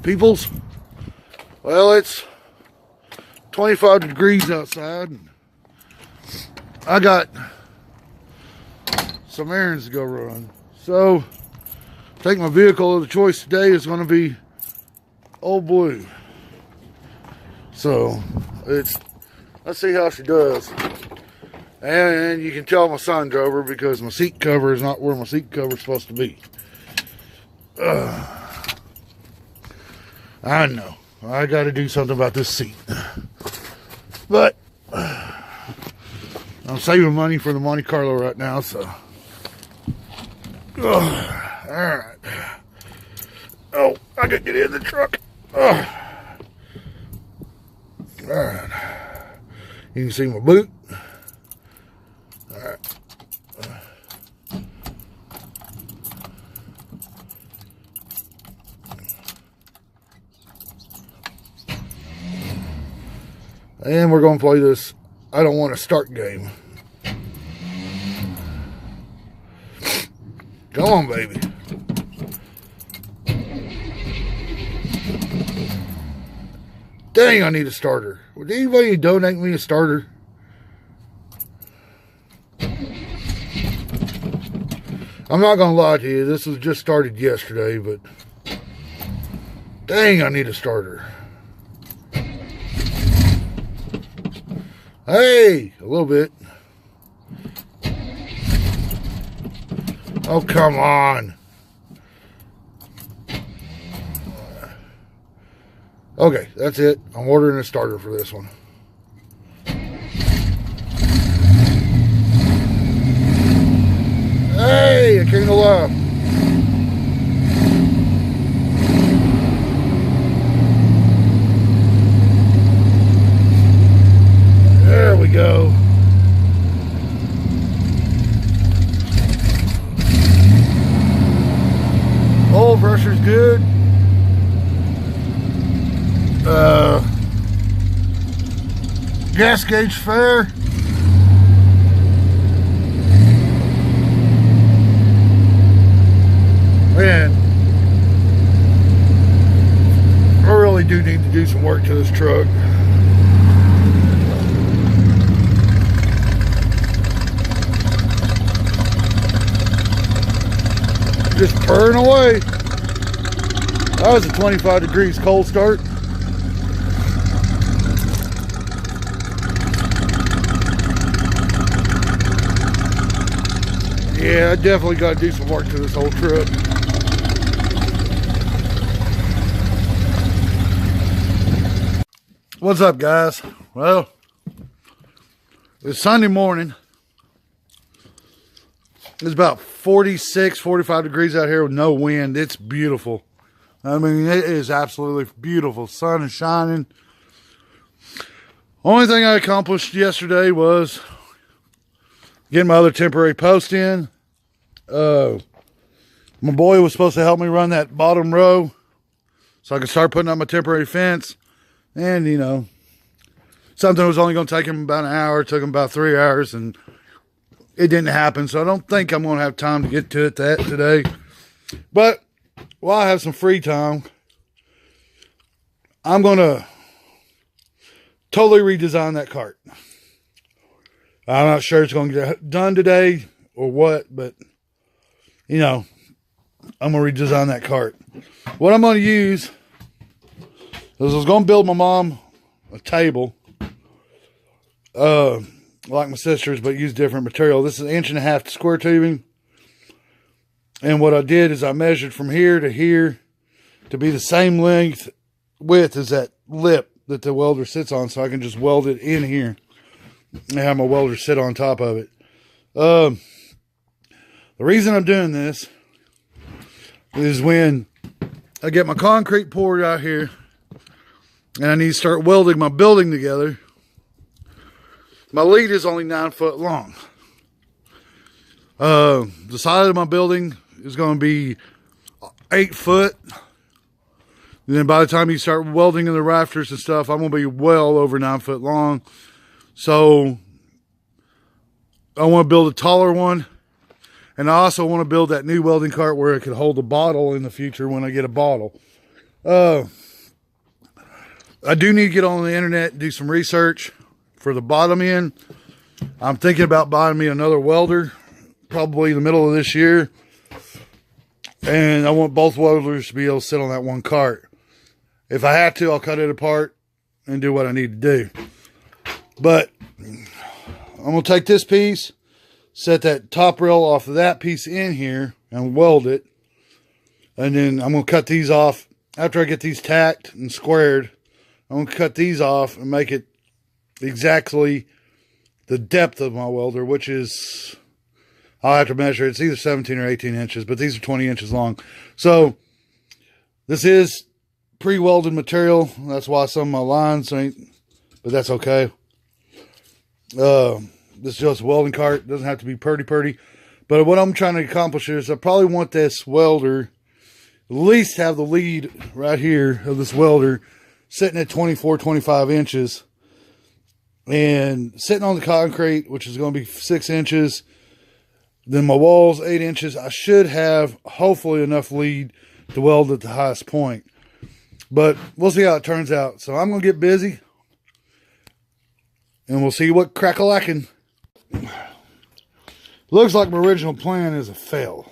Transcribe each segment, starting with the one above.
peoples? Well, it's 25 degrees outside. I got some errands to go run. So, I think my vehicle of the choice today is going to be Old Blue. So, let's see how she does. And you can tell my son drove her because my seat cover is not where my seat cover is supposed to be. I know. I got to do something about this seat. But I'm saving money for the Monte Carlo right now, so. Alright. Oh, I gotta get in the truck. Alright. You can see my boot. Alright. And we're going to play this I don't want to start game. Come on, baby. Dang, I need a starter. Would anybody donate me a starter? I'm not going to lie to you. This was just started yesterday, but dang, I need a starter. Hey, a little bit. Oh, come on. Okay, that's it. I'm ordering a starter for this one. Hey, I came to life. There we go. Oil pressure's good. Gas gauge fair. Man, I really do need to do some work to this truck. Just purring away. That was a 25 degrees cold start. Yeah, I definitely got to do some work to this whole truck. What's up, guys? Well, it's Sunday morning. It's about 46, 45 degrees out here with no wind. It's beautiful. I mean, it is absolutely beautiful. Sun is shining. Only thing I accomplished yesterday was getting my other temporary post in. My boy was supposed to help me run that bottom row so I could start putting up my temporary fence. And, you know, something was only going to take him about an hour. It took him about 3 hours, and it didn't happen. So I don't think I'm going to have time to get to it today. But while I have some free time, I'm going to totally redesign that cart. I'm not sure it's going to get done today or what, but, you know, I'm going to redesign that cart. What I'm going to use is I was going to build my mom a table, like my sister's, but use different material. This is 1.5 inch square tubing. And what I did is I measured from here to here to be the same width as that lip that the welder sits on, so I can just weld it in here and have my welder sit on top of it. The reason I'm doing this is when I get my concrete poured out here and I need to start welding my building together, my lead is only 9 foot long. The side of my building is going to be 8 foot. And then by the time you start welding in the rafters and stuff, I'm going to be well over 9 foot long. So I want to build a taller one. And I also want to build that new welding cart where it could hold a bottle in the future when I get a bottle. I do need to get on the internet and do some research for the bottom end. I'm thinking about buying me another welder, probably in the middle of this year. And I want both welders to be able to sit on that one cart. If I have to, I'll cut it apart and do what I need to do. But I'm going to take this piece, set that top rail off of that piece in here and weld it. And then I'm going to cut these off. After I get these tacked and squared, I'm going to cut these off and make it exactly the depth of my welder, which is, I'll have to measure. It's either 17 or 18 inches, but these are 20 inches long. So this is pre-welded material. That's why some of my lines ain't, but that's okay. This is just a welding cart. It doesn't have to be pretty. But what I'm trying to accomplish is I probably want this welder, at least have the lead right here of this welder sitting at 24, 25 inches. And sitting on the concrete, which is going to be 6 inches. Then my walls, 8 inches. I should have, hopefully, enough lead to weld at the highest point. But we'll see how it turns out. So I'm going to get busy. And we'll see what crack-a-lackin'. Looks like my original plan is a fail.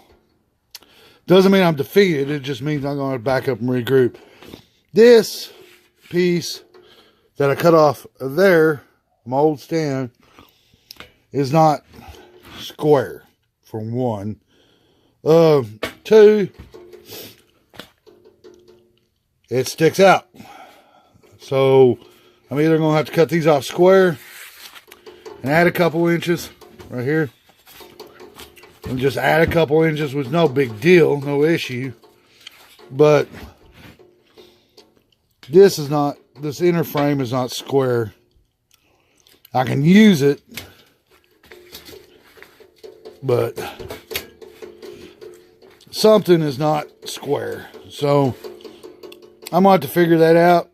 Doesn't mean I'm defeated. It just means I'm going to back up and regroup. This piece that I cut off of there, my old stand, is not square, for one. Two, it sticks out. So I'm either going to have to cut these off square and add a couple inches right here. And just add a couple inches was no big deal, no issue. But this is not, this inner frame is not square. I can use it, but something is not square. So I'm going to have to figure that out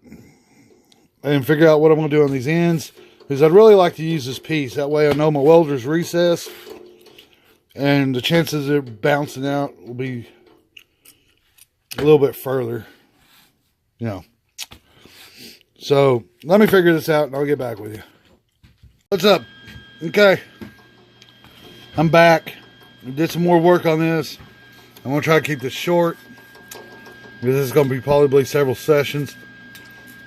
and figure out what I'm going to do on these ends, because I'd really like to use this piece. That way I know my welder's recessed and the chances of it bouncing out will be a little bit further, you know. So let me figure this out and I'll get back with you. What's up? Okay, I'm back. I did some more work on this. I'm going to try to keep this short, because this is going to be probably several sessions.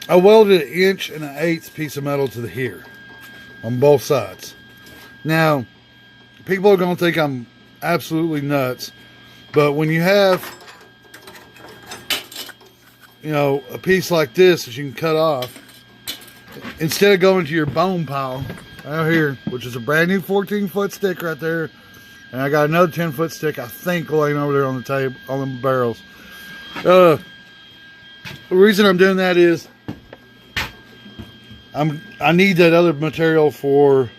I welded 1 1/8 piece of metal to the here on both sides. Now, people are going to think I'm absolutely nuts, but when you have, you know, a piece like this that you can cut off, instead of going to your bone pile out here, which is a brand new 14-foot stick right there, and I got another 10-foot stick, I think, laying over there on the table, on the barrels. The reason I'm doing that is I need that other material for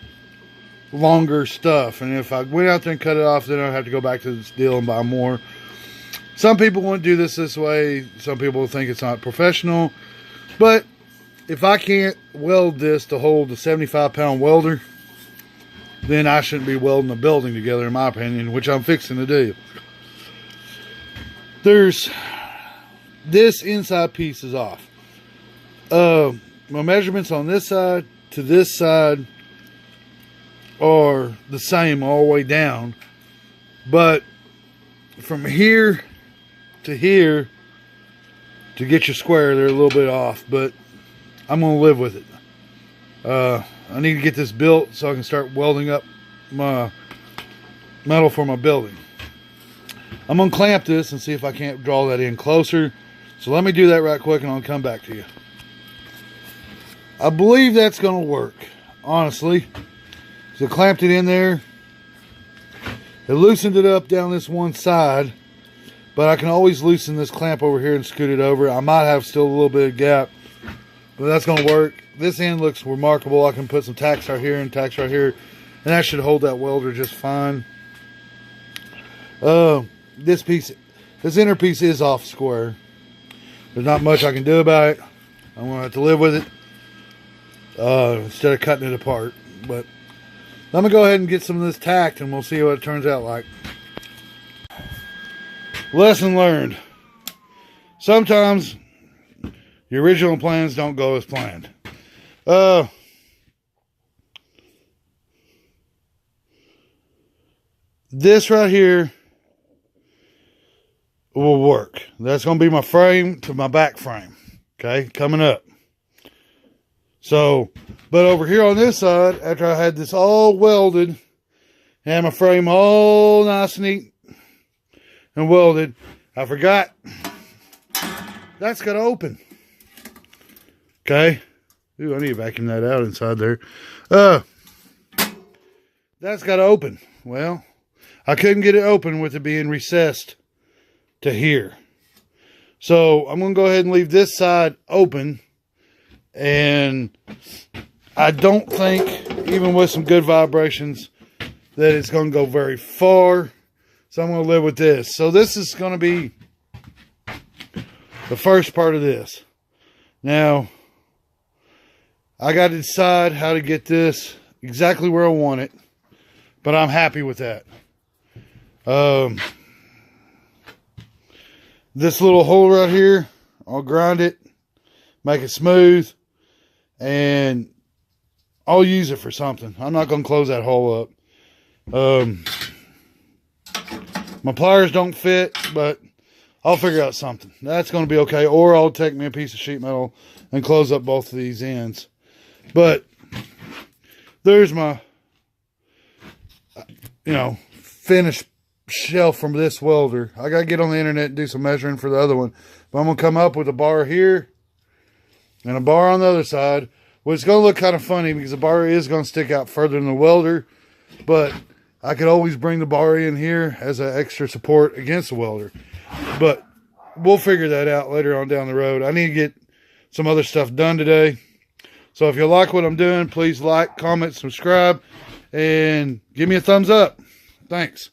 longer stuff, and if I went out there and cut it off, then I'd have to go back to this deal and buy more. Some people wouldn't do this way. Some people think it's not professional, but if I can't weld this to hold a 75-pound welder, then I shouldn't be welding a building together, in my opinion, which I'm fixing to do. There's this inside piece is off. My measurements on this side to this side are the same all the way down, but from here to here, to get your square, they're a little bit off, but I'm going to live with it. I need to get this built so I can start welding up my metal for my building. I'm going to clamp this and see if I can't draw that in closer. So let me do that right quick and I'll come back to you. I believe that's going to work, honestly. So I clamped it in there. It loosened it up down this one side, but I can always loosen this clamp over here and scoot it over. I might have still a little bit of gap, but that's going to work. This end looks remarkable. I can put some tacks right here and tacks right here, and that should hold that welder just fine. This inner piece is off square. There's not much I can do about it. I'm going to have to live with it instead of cutting it apart. But let me go ahead and get some of this tacked and we'll see what it turns out like. Lesson learned. Sometimes Your original plans don't go as planned. This right here will work. That's going to be my frame to my back frame. Okay, coming up. So, but over here on this side, after I had this all welded, and my frame all nice and neat and welded, I forgot that's got to open. Okay. Ooh, I need to vacuum that out inside there. That's got to open. Well, I couldn't get it open with it being recessed to here. So I'm going to go ahead and leave this side open. And I don't think, even with some good vibrations, that it's going to go very far. So I'm going to live with this. So this is going to be the first part of this. Now, I got to decide how to get this exactly where I want it. But I'm happy with that. This little hole right here, I'll grind it, make it smooth, and I'll use it for something. I'm not going to close that hole up. My pliers don't fit, but I'll figure out something. That's going to be okay. Or I'll take me a piece of sheet metal and close up both of these ends. But there's my, finished shelf from this welder. I got to get on the internet and do some measuring for the other one. But I'm going to come up with a bar here and a bar on the other side. Well, it's going to look kind of funny because the bar is going to stick out further than the welder. But I could always bring the bar in here as an extra support against the welder. But we'll figure that out later on down the road. I need to get some other stuff done today. So if you like what I'm doing, please like, comment, subscribe, and give me a thumbs up. Thanks.